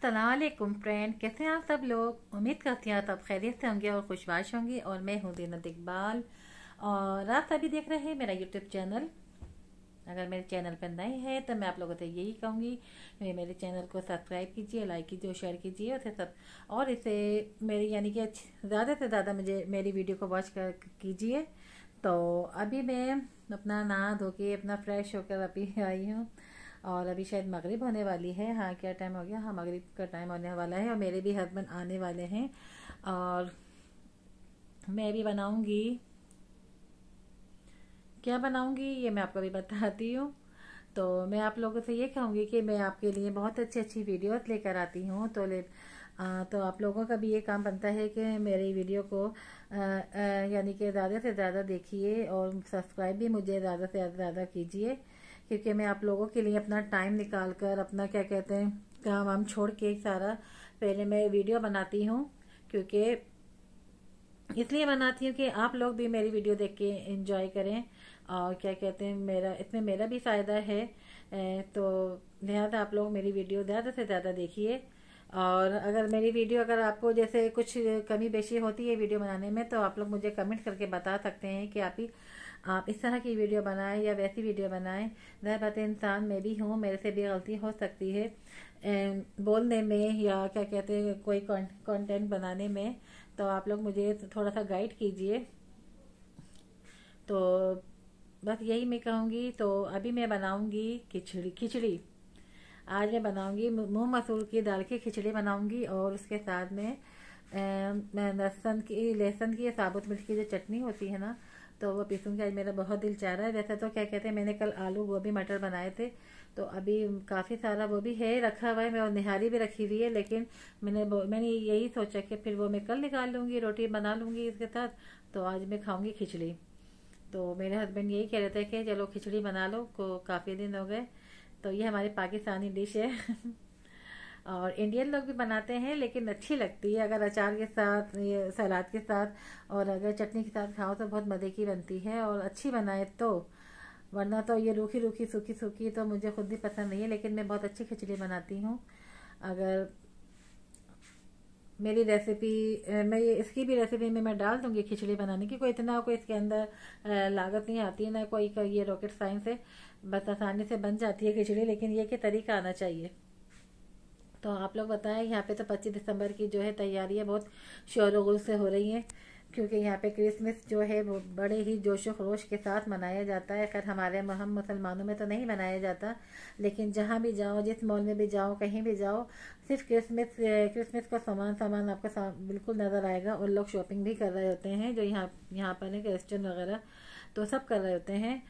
अस्सलाम वालेकुम फ्रेंड, कैसे हैं आप सब लोग। उम्मीद करती हैं आप खैरियत से होंगे और खुशबाश होंगी। और मैं हूँ दीनत इकबाल और आप सभी देख रहे हैं मेरा यूट्यूब चैनल। अगर मेरे चैनल पर नए हैं तो मैं आप लोगों से यही कहूँगी कि मेरे चैनल को सब्सक्राइब कीजिए, लाइक कीजिए और शेयर कीजिए उसे सब। और इसे मेरी यानी कि ज़्यादा से ज़्यादा मुझे मेरी वीडियो को वॉच कर कीजिए। तो अभी मैं अपना नहा धो के अपना फ्रेश होकर अभी आई हूँ और अभी शायद मगरिब होने वाली है। हाँ, क्या टाइम हो गया? हाँ, मगरिब का टाइम होने वाला है और मेरे भी हस्बैंड आने वाले हैं और मैं भी बनाऊंगी। क्या बनाऊंगी ये मैं आपको भी बताती हूँ। तो मैं आप लोगों से ये कहूँगी कि मैं आपके लिए बहुत अच्छी अच्छी वीडियोस लेकर आती हूँ। तो आप लोगों का भी ये काम बनता है कि मेरी वीडियो को यानी कि ज़्यादा से ज़्यादा देखिए और सब्सक्राइब भी मुझे ज़्यादा से ज़्यादा कीजिए, क्योंकि मैं आप लोगों के लिए अपना टाइम निकाल कर अपना क्या कहते हैं काम वाम छोड़ के सारा पहले मैं वीडियो बनाती हूँ। क्योंकि इसलिए बनाती हूँ कि आप लोग भी मेरी वीडियो देख के एंजॉय करें और क्या कहते हैं मेरा इसमें मेरा भी फ़ायदा है। तो लिहाजा आप लोग मेरी वीडियो ज़्यादा से ज़्यादा देखिए। और अगर मेरी वीडियो अगर आपको जैसे कुछ कमी बेशी होती है वीडियो बनाने में तो आप लोग मुझे कमेंट करके बता सकते हैं कि आप इस तरह की वीडियो बनाएं या वैसी वीडियो बनाएं। ज़ाहिर बात है, इंसान मैं भी हूँ, मेरे से भी गलती हो सकती है बोलने में या क्या कहते हैं कोई कंटेंट बनाने में। तो आप लोग मुझे थोड़ा सा गाइड कीजिए। तो बस यही मैं कहूँगी। तो अभी मैं बनाऊँगी खिचड़ी। आज मैं बनाऊँगी मूंग मसूर की दाल की खिचड़ी बनाऊँगी और उसके साथ में मैं लहसुन की साबुत मिर्च की जो चटनी होती है ना, तो वो पीसूँगी। आज मेरा बहुत दिल चाह रहा है। वैसे तो क्या कहते हैं मैंने कल आलू गोभी मटर बनाए थे, तो अभी काफ़ी सारा वो भी है रखा हुआ है। मैं और निहारी भी रखी हुई है, लेकिन मैंने यही सोचा कि फिर वो मैं कल निकाल लूँगी, रोटी बना लूँगी इसके साथ। तो आज मैं खाऊँगी खिचड़ी। तो मेरे हस्बैंड यही कह रहे थे कि चलो खिचड़ी बना लो, को काफ़ी दिन हो गए। तो ये हमारी पाकिस्तानी डिश है और इंडियन लोग भी बनाते हैं, लेकिन अच्छी लगती है अगर अचार के साथ, ये सलाद के साथ और अगर चटनी के साथ खाओ तो बहुत मज़े की बनती है और अच्छी बनाए तो। वरना तो ये रूखी रूखी सूखी सूखी तो मुझे खुद भी पसंद नहीं है, लेकिन मैं बहुत अच्छी खिचड़ी बनाती हूँ। अगर मेरी रेसिपी मैं ये इसकी भी रेसिपी में मैं डाल दूंगी खिचड़ी बनाने की। कोई इतना कोई इसके अंदर लागत नहीं आती है ना, कोई ये रॉकेट साइंस है। बस आसानी से बन जाती है खिचड़ी, लेकिन ये कि तरीका आना चाहिए। तो आप लोग बताएं, यहाँ पे तो 25 दिसंबर की जो है तैयारियां बहुत शोर गुल से हो रही हैं, क्योंकि यहाँ पे क्रिसमस जो है वो बड़े ही जोशो खरोश के साथ मनाया जाता है। खैर हमारे हम मुसलमानों में तो नहीं मनाया जाता, लेकिन जहाँ भी जाओ, जिस मॉल में भी जाओ, कहीं भी जाओ, सिर्फ क्रिसमस का सामान सामान आपको बिल्कुल नज़र आएगा। और लोग शॉपिंग भी कर रहे होते हैं जो यहाँ पर है क्रिश्चियन वगैरह, तो सब कर रहे होते हैं।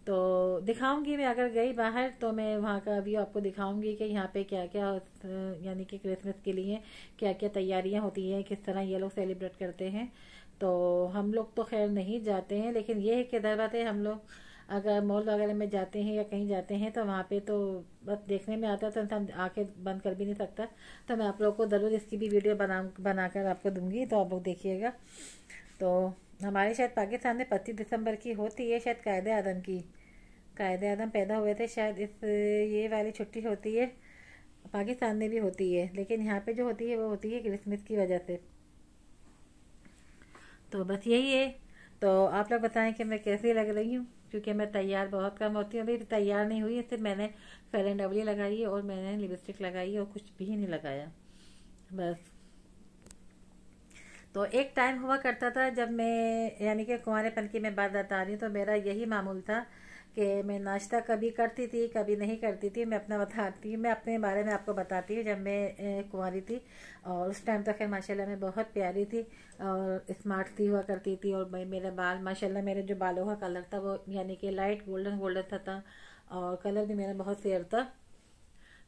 तो दिखाऊंगी मैं, अगर गई बाहर तो मैं वहाँ का व्यू आपको दिखाऊंगी कि यहाँ पे क्या क्या यानी कि क्रिसमस के लिए क्या क्या तैयारियाँ होती हैं, किस तरह ये लोग सेलिब्रेट करते हैं। तो हम लोग तो खैर नहीं जाते हैं, लेकिन ये है कि दर बात है हम लोग अगर मॉल वगैरह में जाते हैं या कहीं जाते हैं तो वहाँ पे तो बस देखने में आता है, तो इंसान आंखें बंद कर भी नहीं सकता। तो मैं आप लोग को ज़रूर इसकी भी वीडियो बनाकर आपको दूंगी, तो आप लोग देखिएगा। तो हमारे शायद पाकिस्तान में 25 दिसंबर की होती है शायद कायदे आदम पैदा हुए थे शायद इस ये वाली छुट्टी होती है। पाकिस्तान में भी होती है, लेकिन यहाँ पे जो होती है वो होती है क्रिसमस की वजह से। तो बस यही है। तो आप लोग बताएं कि मैं कैसी लग रही हूँ, क्योंकि मैं तैयार बहुत कम होती हूँ। अभी तैयार नहीं हुई है, सिर्फ मैंने फेयर एंड लवली लगाई है और मैंने लिपस्टिक लगाई है और कुछ भी नहीं लगाया बस। तो एक टाइम हुआ करता था जब मैं यानी कि कुंवारेपन की मैं बात बता रही हूँ, तो मेरा यही मामूल था कि मैं नाश्ता कभी करती थी कभी नहीं करती थी। मैं अपना बताती हूँ, मैं अपने बारे में आपको बताती हूँ। जब मैं कुंवारी थी और उस टाइम तक खैर माशाल्लाह मैं बहुत प्यारी थी और स्मार्ट थी हुआ करती थी। और मेरे बाल माशाल्लाह, मेरे जो बालों का कलर था वो यानी कि लाइट गोल्डन गोल्डन था और कलर भी मेरा बहुत फेयर था।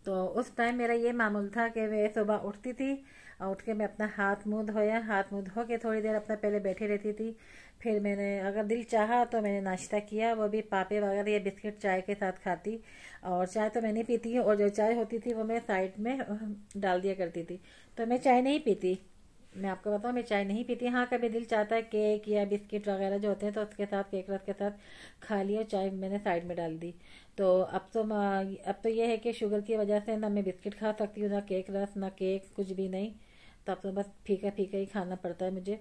तो उस टाइम मेरा ये मामूल था कि मैं सुबह उठती थी और उठ के मैं अपना हाथ मुँह धो के थोड़ी देर अपना पहले बैठी रहती थी। फिर मैंने अगर दिल चाहा तो मैंने नाश्ता किया, वो भी पापे वगैरह या बिस्किट चाय के साथ खाती। और चाय तो मैं नहीं पीती हूँ, और जो चाय होती थी वो मैं साइड में डाल दिया करती थी। तो मैं चाय नहीं पीती, मैं आपको बताऊँ, मैं चाय नहीं पीती। हाँ, कभी दिल चाहता है केक या बिस्किट वगैरह जो होते हैं तो उसके साथ, केक रस के साथ खा लिया, चाय मैंने साइड में डाल दी। तो अब तो ये है कि शुगर की वजह से ना मैं बिस्किट खा सकती हूँ, ना केक रस, ना केक, कुछ भी नहीं। तो अब तो बस फीका फीका ही खाना पड़ता है मुझे।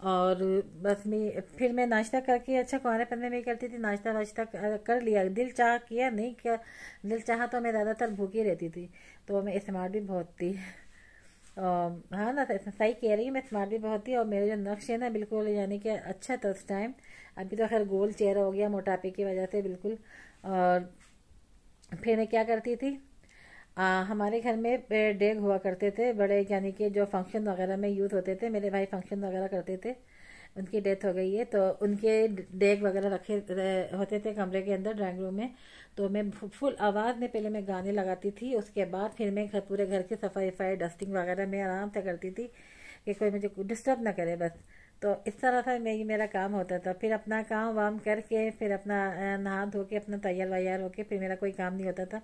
और बस मैं फिर मैं नाश्ता करके, अच्छा कुंवारेपन में मैं करती थी, नाश्ता वाश्ता कर लिया, दिल चाह किया नहीं किया, दिल चाहा तो मैं ज़्यादातर भूखी रहती थी। तो मैं स्मार्ट भी बहुत थी। हाँ ना, सही कह रही हूँ, मैं स्मार्ट भी बहुत थी। और मेरे जो नक्श है ना बिल्कुल, यानी कि अच्छा था उस टाइम। अभी तो खैर गोल चेहरा हो गया मोटापे की वजह से बिल्कुल। और फिर मैं क्या करती थी, हमारे घर में डेग हुआ करते थे बड़े, यानी कि जो फंक्शन वगैरह में यूज़ होते थे। मेरे भाई फंक्शन वगैरह करते थे, उनकी डेथ हो गई है, तो उनके डेग वगैरह होते थे कमरे के अंदर, ड्राइंग रूम में। तो मैं फुल आवाज़ में पहले मैं गाने लगाती थी, उसके बाद फिर मैं पूरे घर की सफाई वफाई, डस्टिंग वगैरह मैं आराम से करती थी कि कोई मुझे डिस्टर्ब ना करे बस। तो इस तरह से मैं, ये मेरा काम होता था। फिर अपना काम वाम करके, फिर अपना नहा धो के, अपना तैयार वैयार होके, फिर मेरा कोई काम नहीं होता था।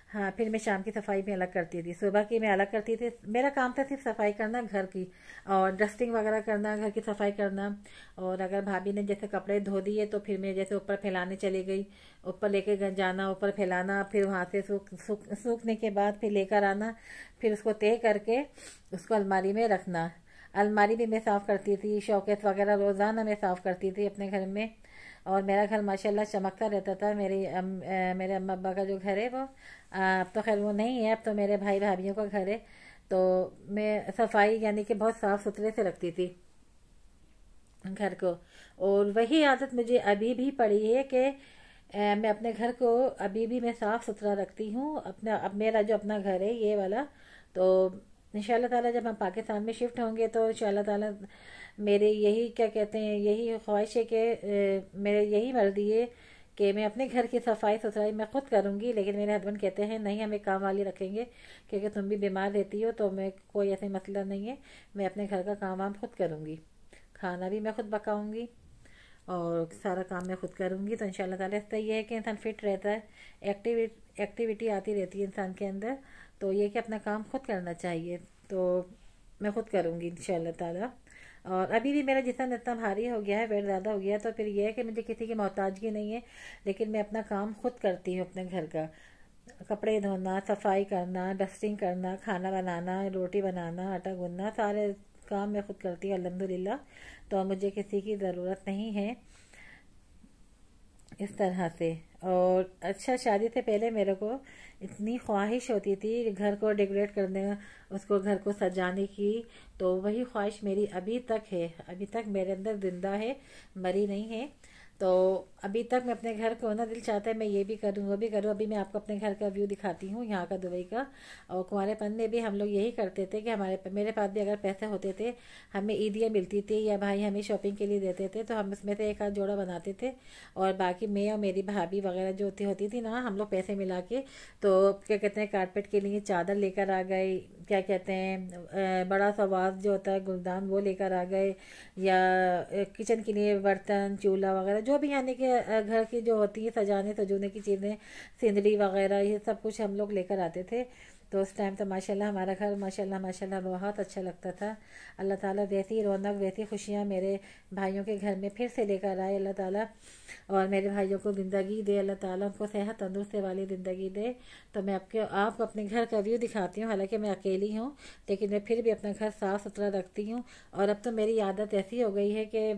हाँ, फिर मैं शाम की सफाई भी अलग करती थी, सुबह की मैं अलग करती थी। मेरा काम था सिर्फ सफाई करना घर की, और डस्टिंग वगैरह करना, घर की सफाई करना। और अगर भाभी ने जैसे कपड़े धो दिए तो फिर मैं जैसे ऊपर फैलाने चली गई, ऊपर लेके जाना, ऊपर फैलाना, फिर वहाँ से सूखने के बाद फिर लेकर आना, फिर उसको तय करके उसको अलमारी में रखना। अलमारी भी मैं साफ़ करती थी, शौकेस वगैरह रोज़ाना मैं साफ़ करती थी अपने घर में। और मेरा घर माशाल्लाह चमकता रहता था। मेरे अम्मा अब्बा का जो घर है वो, अब तो खैर वो नहीं है, अब तो मेरे भाई भाभीियों का घर है। तो मैं सफाई यानी कि बहुत साफ़ सुथरे से रखती थी घर को। और वही आदत मुझे अभी भी पड़ी है कि मैं अपने घर को अभी भी मैं साफ़ सुथरा रखती हूँ। अपना, अब मेरा जो अपना घर है ये वाला, तो इंशाल्लाह ताला जब हम पाकिस्तान में शिफ्ट होंगे तो इंशाल्लाह ताला मेरे यही, क्या कहते हैं, यही ख्वाहिश है कि मेरे यही मर्जी है कि मैं अपने घर की सफाई सुथराई मैं खुद करूँगी। लेकिन मेरे हस्बैंड कहते हैं नहीं, हम एक काम वाली रखेंगे, क्योंकि तुम भी बीमार रहती हो। तो मैं, कोई ऐसा मसला नहीं है, मैं अपने घर का काम वाम खुद करूँगी, खाना भी मैं खुद पकाऊँगी, और सारा काम मैं खुद करूँगी। तो इंशाल्लाह ताला इससे ये है कि इंसान फिट रहता है, एक्टिविटी आती रहती है इंसान के अंदर। तो ये कि अपना काम खुद करना चाहिए। तो मैं खुद करूँगी इंशाल्लाह ताला। और अभी भी मेरा जितना इतना भारी हो गया है, वेट ज़्यादा हो गया है, तो फिर यह है कि मुझे किसी की मोहताजगी नहीं है। लेकिन मैं अपना काम खुद करती हूँ अपने घर का, कपड़े धोना, सफाई करना, डस्टिंग करना, खाना बनाना, रोटी बनाना, आटा गूंदना, सारे काम मैं खुद करती हूँ अल्हम्दुलिल्लाह। तो मुझे किसी की ज़रूरत नहीं है इस तरह से। और अच्छा, शादी से पहले मेरे को इतनी ख्वाहिश होती थी घर को डेकोरेट करने, उसको, घर को सजाने की। तो वही ख्वाहिश मेरी अभी तक है, अभी तक मेरे अंदर जिंदा है, मरी नहीं है। तो अभी तक मैं अपने घर को ना, दिल चाहता है मैं ये भी करूँ वो भी करूँ। अभी मैं आपको अपने घर का व्यू दिखाती हूँ, यहाँ का, दुबई का। और कुंवारेपन में भी हम लोग यही करते थे कि मेरे पास भी अगर पैसे होते थे, हमें ईदियाँ मिलती थी या भाई हमें शॉपिंग के लिए देते थे, तो हम उसमें से एक आध जोड़ा बनाते थे। और बाकी मैं और मेरी भाभी वगैरह जो होती थी ना, हम लोग पैसे मिला के, तो क्या कहते हैं, कारपेट के लिए चादर लेकर आ गए, क्या कहते हैं, बड़ा सा वाज जो होता है, गुलदान, वो लेकर आ गए। या किचन के लिए बर्तन, चूल्हा वगैरह, जो भी यानी कि घर की जो होती है सजाने सजूने की चीज़ें, सिंदरी वगैरह, ये सब कुछ हम लोग लेकर आते थे। तो उस टाइम तो माशाल्लाह हमारा घर माशाल्लाह माशाल्लाह बहुत अच्छा लगता था। अल्लाह ताला वैसी रौनक, वैसी खुशियाँ मेरे भाइयों के घर में फिर से लेकर आए अल्लाह ताला। और मेरे भाइयों को ज़िंदगी दे अल्लाह ताला, उनको सेहत तंदुरुस्ती वाली ज़िंदगी दे। तो मैं आपको अपने घर का व्यू दिखाती हूँ। हालांकि मैं अकेली हूँ, लेकिन मैं फिर भी अपना घर साफ़ सुथरा रखती हूँ। और अब तो मेरी आदत ऐसी हो गई है कि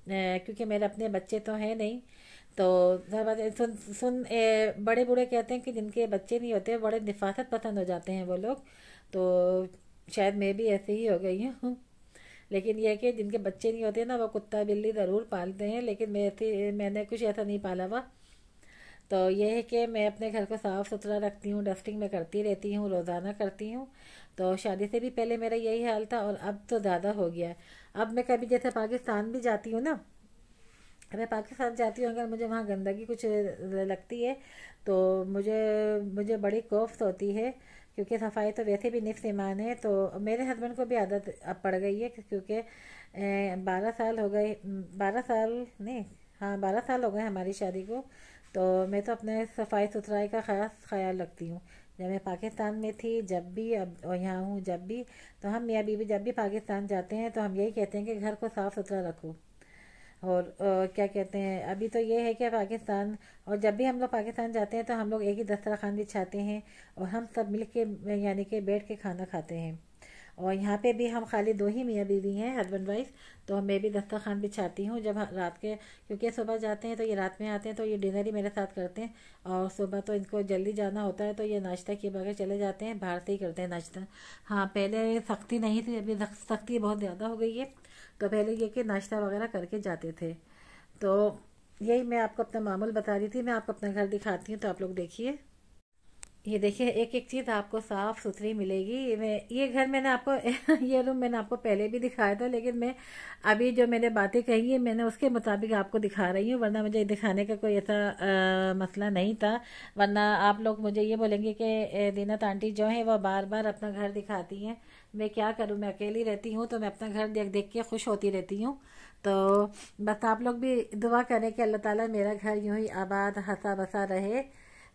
क्योंकि मेरे अपने बच्चे तो हैं नहीं, तो हर बात सुन सुन बड़े बूढ़े कहते हैं कि जिनके बच्चे नहीं होते बड़े निफासत पसंद हो जाते हैं वो लोग। तो शायद मैं भी ऐसे ही हो गई हूँ। लेकिन यह है कि जिनके बच्चे नहीं होते ना, वो कुत्ता बिल्ली ज़रूर पालते हैं, लेकिन मैंने कुछ ऐसा नहीं पाला हुआ। तो यह है कि मैं अपने घर को साफ़ सुथरा रखती हूँ, डस्टिंग में करती रहती हूँ, रोज़ाना करती हूँ। तो शादी से भी पहले मेरा यही हाल था, और अब तो ज़्यादा हो गया है। अब मैं कभी जैसे पाकिस्तान भी जाती हूँ ना, मैं पाकिस्तान जाती हूँ, अगर मुझे वहाँ गंदगी कुछ लगती है तो मुझे मुझे बड़ी कोफ्त होती है। क्योंकि सफाई तो वैसे भी निफ्स ईमान है। तो मेरे हस्बैंड को भी आदत अब पड़ गई है, क्योंकि 12 साल हो गए, 12 साल नहीं, हाँ 12 साल हो गए हमारी शादी को। तो मैं तो अपने सफाई सुथराई का खास ख्याल रखती हूँ। जब मैं पाकिस्तान में थी जब भी, अब और यहाँ हूँ जब भी, तो हम मियाँ बीवी जब भी पाकिस्तान जाते हैं तो हम यही कहते हैं कि घर को साफ़ सुथरा रखो। और क्या कहते हैं, अभी तो ये है कि पाकिस्तान, और जब भी हम लोग पाकिस्तान जाते हैं तो हम लोग एक ही दस्तरखान बिछाते हैं और हम सब मिल के यानी कि बैठ के खाना खाते हैं। और यहाँ पे भी हम खाली दो ही मियाँ बीवी हैं, हस्बैंड वाइफ। तो मैं भी दस्तरखान बिछाती हूँ जब रात के, क्योंकि सुबह जाते हैं तो ये रात में आते हैं तो ये डिनर ही मेरे साथ करते हैं। और सुबह तो इनको जल्दी जाना होता है तो ये नाश्ता किए बगैर चले जाते हैं, बाहर से ही करते हैं नाश्ता। हाँ, पहले सख्ती नहीं थी, अभी सख्ती बहुत ज़्यादा हो गई है। तो पहले ये कि नाश्ता वगैरह करके जाते थे। तो यही मैं आपको अपना मामूल बता रही थी। मैं आपको अपना घर दिखाती हूँ तो आप लोग देखिए। ये देखिए, एक एक चीज़ आपको साफ़ सुथरी मिलेगी। मैं ये घर मैंने आपको ये रूम मैंने आपको पहले भी दिखाया था, लेकिन मैं अभी जो मैंने बातें कही है मैंने उसके मुताबिक आपको दिखा रही हूँ, वरना मुझे दिखाने का कोई ऐसा मसला नहीं था। वरना आप लोग मुझे ये बोलेंगे कि दीनत आंटी जो है वो बार बार अपना घर दिखाती हैं। मैं क्या करूँ, मैं अकेली रहती हूँ तो मैं अपना घर देख देख के खुश होती रहती हूँ। तो बस आप लोग भी दुआ करें कि अल्लाह ताला मेरा घर यूं ही आबाद हंसा बसा रहे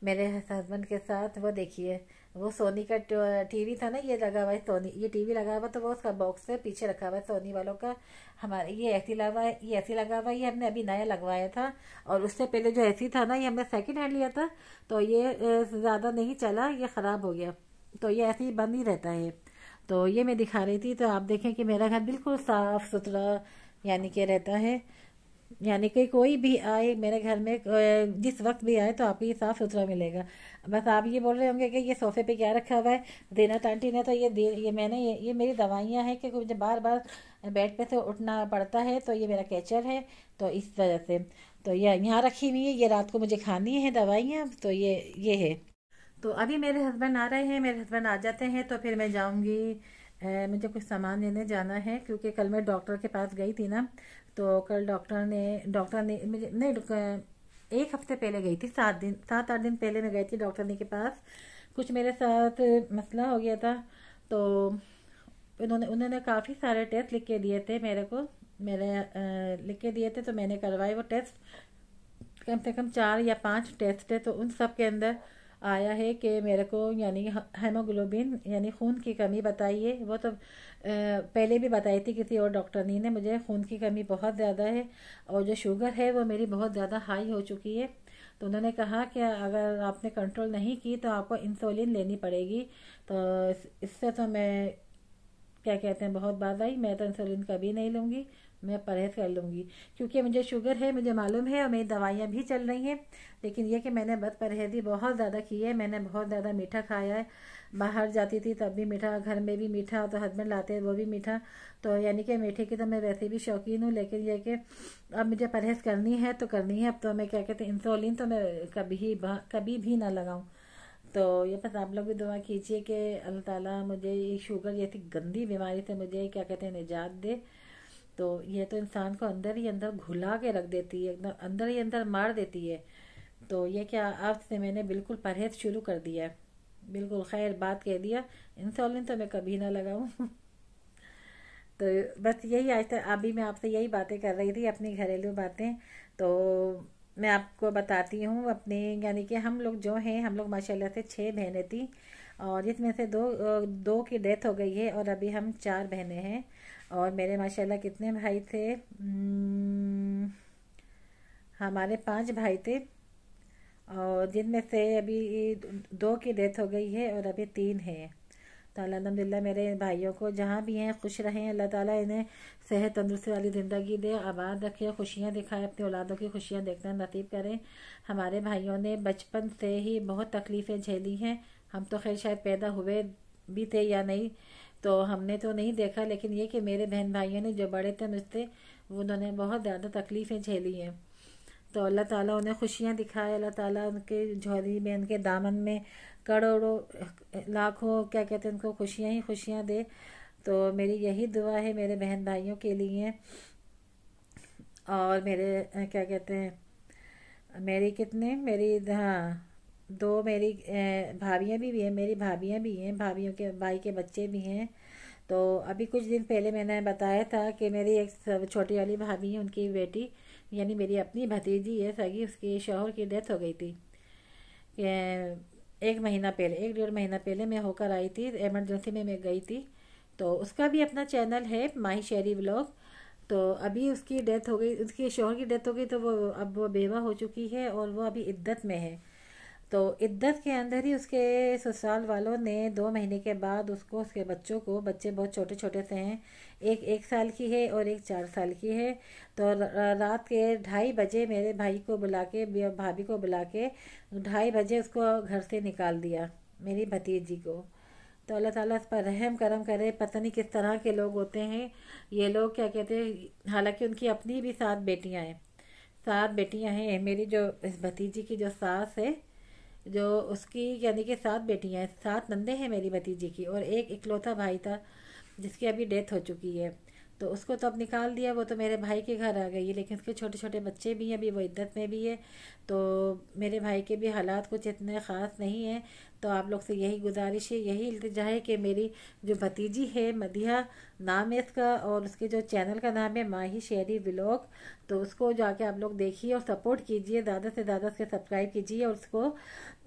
मेरे हस्बैंड के साथ। वो देखिए, वो सोनी का टीवी था ना, ये लगा हुआ है सोनी, ये टीवी लगा हुआ तो वो उसका बॉक्स है पीछे रखा हुआ है सोनी वालों का। हमारे ये ऐसी लगा हुआ है, ये ऐसी लगा हुआ है, ये हमने अभी नया लगवाया था। और उससे पहले जो ऐसी था ना, ये हमने सेकंड हैंड लिया था। तो ये ज़्यादा नहीं चला, ये ख़राब हो गया। तो ये ऐसे ही बंद ही रहता है। तो ये मैं दिखा रही थी। तो आप देखें कि मेरा घर बिल्कुल साफ़ सुथरा यानी कि रहता है। यानी कि कोई भी आए मेरे घर में, जिस वक्त भी आए तो आपको ये साफ़ सुथरा मिलेगा। बस आप ये बोल रहे होंगे कि ये सोफ़े पे क्या रखा हुआ है। दीनत आंटी ने तो ये मैंने ये मेरी दवाइयाँ हैं कि मुझे बार बार बेड पे से उठना पड़ता है, तो ये मेरा कैचर है। तो इस वजह से तो ये यहाँ रखी हुई है, ये रात को मुझे खानी है दवाइयाँ, तो ये है। तो अभी मेरे हस्बैंड आ रहे हैं, मेरे हस्बैंड आ जाते हैं तो फिर मैं जाऊंगी। मुझे कुछ सामान लेने जाना है, क्योंकि कल मैं डॉक्टर के पास गई थी ना। तो कल डॉक्टर ने मुझे नहीं एक हफ्ते पहले गई थी, 7 8 दिन पहले मैं गई थी डॉक्टर ने के पास। कुछ मेरे साथ मसला हो गया था। तो उन्होंने उन्होंने काफ़ी सारे टेस्ट लिख के दिए थे मेरे को। मेरे लिख के दिए थे तो मैंने करवाए वो टेस्ट। कम से कम 4 या 5 टेस्ट है, तो उन सब के अंदर आया है कि मेरे को यानी हेमोग्लोबिन यानी खून की कमी बताई है। वो तो पहले भी बताई थी किसी और डॉक्टर ने मुझे, खून की कमी बहुत ज़्यादा है। और जो शुगर है वो मेरी बहुत ज़्यादा हाई हो चुकी है। तो उन्होंने कहा कि अगर आपने कंट्रोल नहीं की तो आपको इंसुलिन लेनी पड़ेगी। तो इससे तो मैं क्या कहते हैं बहुत बात आई, मैं तो इंसुलिन कभी नहीं लूँगी, मैं परहेज़ कर लूँगी। क्योंकि मुझे शुगर है, मुझे मालूम है, और मेरी दवाइयाँ भी चल रही हैं। लेकिन ये कि मैंने बद परहेज़ी बहुत ज़्यादा की है, मैंने बहुत ज़्यादा मीठा खाया है। बाहर जाती थी तब भी मीठा, घर में भी मीठा, तो हस्बैंड लाते हैं वो भी मीठा। तो यानी कि मीठे की तो मैं वैसे भी शौकीन हूँ, लेकिन ये कि अब मुझे परहेज़ करनी है तो करनी है। अब तो मैं क्या कहते हैं इंसुलिन तो मैं कभी भी ना लगाऊँ। तो ये बस आप लोग भी दुआ कीजिए कि अल्लाह ताला मुझे ये शुगर जैसी गंदी बीमारी से मुझे क्या कहते हैं निजात दे। तो ये तो इंसान को अंदर ही अंदर घुला के रख देती है, एकदम अंदर ही अंदर मार देती है। तो ये क्या, आज से मैंने बिल्कुल परहेज शुरू कर दिया है, बिल्कुल खैर बात कह दिया। इंसुलिन तो मैं कभी ना लगाऊं। तो बस यही आज तक अभी मैं आपसे यही बातें कर रही थी, अपनी घरेलू बातें। तो मैं आपको बताती हूँ अपने, यानी कि हम लोग जो हैं, हम लोग माशाल्लाह से 6 बहनें थी। और जिसमें से दो की डेथ हो गई है और अभी हम 4 बहनें हैं। और मेरे माशाल्लाह कितने भाई थे, हमारे 5 भाई थे। और जिनमें से अभी 2 की डेथ हो गई है और अभी 3 हैं। तो अल्हम्दुलिल्लाह मेरे भाइयों को जहाँ भी हैं खुश रहें, अल्लाह ताला इन्हें सेहत तंदुरुस्ती वाली ज़िंदगी दे, आबाद रखे, खुशियाँ दिखाए, अपनी औलादों की खुशियाँ देखना नसीब करें। हमारे भाइयों ने बचपन से ही बहुत तकलीफ़ें झेली हैं। हम तो खैर शायद पैदा हुए भी थे या नहीं, तो हमने तो नहीं देखा, लेकिन ये कि मेरे बहन भाइयों ने जो बड़े थे मुझसे, उन्होंने बहुत ज़्यादा तकलीफ़ें झेली हैं। तो अल्लाह ताला उन्हें खुशियाँ दिखाए, अल्लाह ताला उनके झोली में, उनके दामन में करोड़ों लाखों क्या कहते हैं उनको खुशियाँ ही खुशियाँ दे। तो मेरी यही दुआ है मेरे बहन भाइयों के लिए। और मेरे क्या कहते हैं, मेरी कितने मेरी हाँ 2 मेरी भाभियाँ भी हैं, मेरी भाभियाँ भी हैं, भाभियों के भाई के बच्चे भी हैं। तो अभी कुछ दिन पहले मैंने बताया था कि मेरी एक छोटी वाली भाभी है, उनकी बेटी यानी मेरी अपनी भतीजी है सगी, उसके शौहर की डेथ हो गई थी। एक महीना पहले, 1 डेढ़ महीना पहले मैं होकर आई थी, इमरजेंसी में मैं गई थी। तो उसका भी अपना चैनल है, माही शेरी व्लॉग। तो अभी उसकी डेथ हो गई, उसके शौहर की डेथ हो गई, तो वो अब वो बेवा हो चुकी है और वो अभी इद्दत में है। तो इद्दत के अंदर ही उसके ससुराल वालों ने 2 महीने के बाद उसको, उसके बच्चों को, बच्चे बहुत छोटे छोटे से हैं, एक 1 साल की है और एक 4 साल की है। तो रात के 2:30 बजे मेरे भाई को बुला के, भाभी को बुला के 2:30 बजे उसको घर से निकाल दिया, मेरी भतीजी को। तो अल्लाह ताला इस पर रहम करम करे। पता नहीं किस तरह के लोग होते हैं ये लोग, क्या कहते हैं। हालांकि उनकी अपनी भी 7 बेटियां हैं, 7 बेटियां हैं। मेरी जो इस भतीजी की जो सास है, जो उसकी यानी कि 7 बेटियां हैं, 7 नंदे हैं मेरी भतीजी की, और एक इकलौता भाई था जिसकी अभी डेथ हो चुकी है। तो उसको तो अब निकाल दिया, वो तो मेरे भाई के घर आ गई है, लेकिन उसके छोटे छोटे बच्चे भी हैं, अभी वो इद्दत में भी है। तो मेरे भाई के भी हालात कुछ इतने ख़ास नहीं हैं। तो आप लोग से यही गुजारिश है, यही इल्तिजा है कि मेरी जो भतीजी है, मदिहा नाम है इसका, और उसके जो चैनल का नाम है माही शेरी व्लॉग, तो उसको जाके आप लोग देखिए और सपोर्ट कीजिए, ज़्यादा से ज़्यादा उसके सब्सक्राइब कीजिए और उसको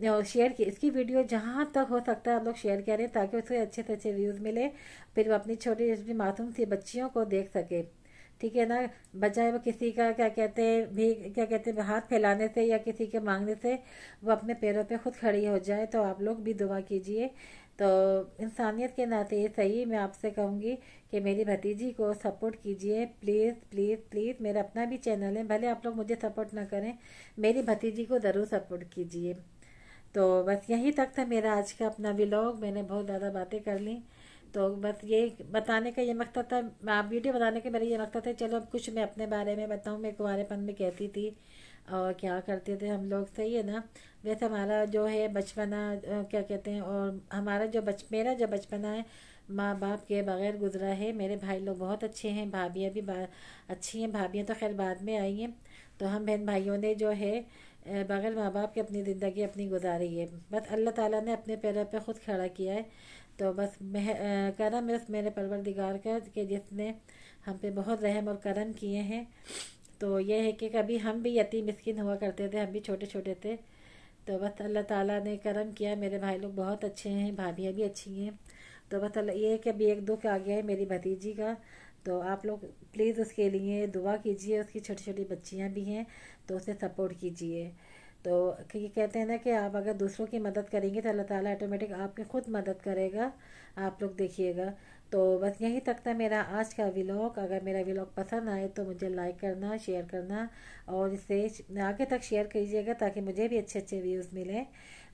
और शेयर की, इसकी वीडियो जहाँ तक हो सकता है आप लोग शेयर करें, ताकि उसे अच्छे से अच्छे व्यूज़ मिले, फिर वो अपनी छोटी छोटी मासूम सी बच्चियों को देख सके। ठीक है ना, बजाय वो किसी का, क्या कहते हैं, भी क्या कहते हैं, हाथ फैलाने से या किसी के मांगने से, वो अपने पैरों पे खुद खड़ी हो जाए। तो आप लोग भी दुआ कीजिए। तो इंसानियत के नाते ये सही मैं आपसे कहूँगी कि मेरी भतीजी को सपोर्ट कीजिए, प्लीज़ प्लीज़ प्लीज़। मेरा अपना भी चैनल है, भले आप लोग मुझे सपोर्ट ना करें, मेरी भतीजी को ज़रूर सपोर्ट कीजिए। तो बस यहीं तक था मेरा आज का अपना व्लॉग। मैंने बहुत ज़्यादा बातें कर ली, तो बस ये बताने का ये मकसद था, आप वीडियो बनाने का मेरा ये मकसद है, चलो अब कुछ मैं अपने बारे में बताऊँ। मैं कुंवारेपन में कहती थी और क्या करते थे हम लोग, सही है ना। वैसे हमारा जो है बचपना, क्या कहते हैं, और हमारा जो मेरा जो बचपना है माँ बाप के बगैर गुजरा है। मेरे भाई लोग बहुत अच्छे हैं, भाभियाँ भी अच्छी हैं, भाभियाँ तो खैर बाद में आई हैं। तो हम बहन भाइयों ने जो है बगैर माँ बाप के अपनी ज़िंदगी अपनी गुजारी है। बस अल्लाह ताला ने अपने पैरों पे खुद खड़ा किया है। तो बस करम है उस मेरे परवरदिगार का कि जिसने हम पे बहुत रहम और करम किए हैं। तो ये है कि कभी हम भी यतीम मिस्किन हुआ करते थे, हम भी छोटे छोटे थे। तो बस अल्लाह ताला ने करम किया, मेरे भाई लोग बहुत अच्छे हैं, भाभियाँ भी अच्छी हैं। तो बस अल्लाह ये है कि अभी एक दुख आ गया है मेरी भतीजी का। तो आप लोग प्लीज़ उसके लिए दुआ कीजिए, उसकी छोटी छोटी बच्चियाँ भी हैं, तो उसे सपोर्ट कीजिए। तो ये कहते हैं ना कि आप अगर दूसरों की मदद करेंगे तो अल्लाह ताला ऑटोमेटिक आपकी खुद मदद करेगा। आप लोग देखिएगा। तो बस यहीं तक था मेरा आज का व्लॉग। अगर मेरा व्लॉग पसंद आए तो मुझे लाइक करना, शेयर करना, और इसे आगे तक शेयर कीजिएगा ताकि मुझे भी अच्छे अच्छे व्यूज़ मिलें।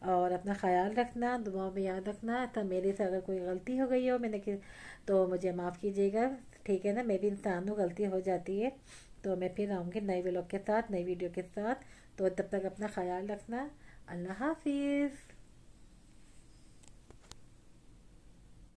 और अपना ख्याल रखना, दुआओं में याद रखना। तो मेरे से अगर कोई गलती हो गई हो तो मुझे माफ़ कीजिएगा। ठीक है ना, मैं भी इंसान हूँ, गलती हो जाती है। तो मैं फिर आऊँगी नए व्लॉग के साथ, नई वीडियो के साथ। तो तब तक अपना ख्याल रखना। अल्लाह हाफिज़।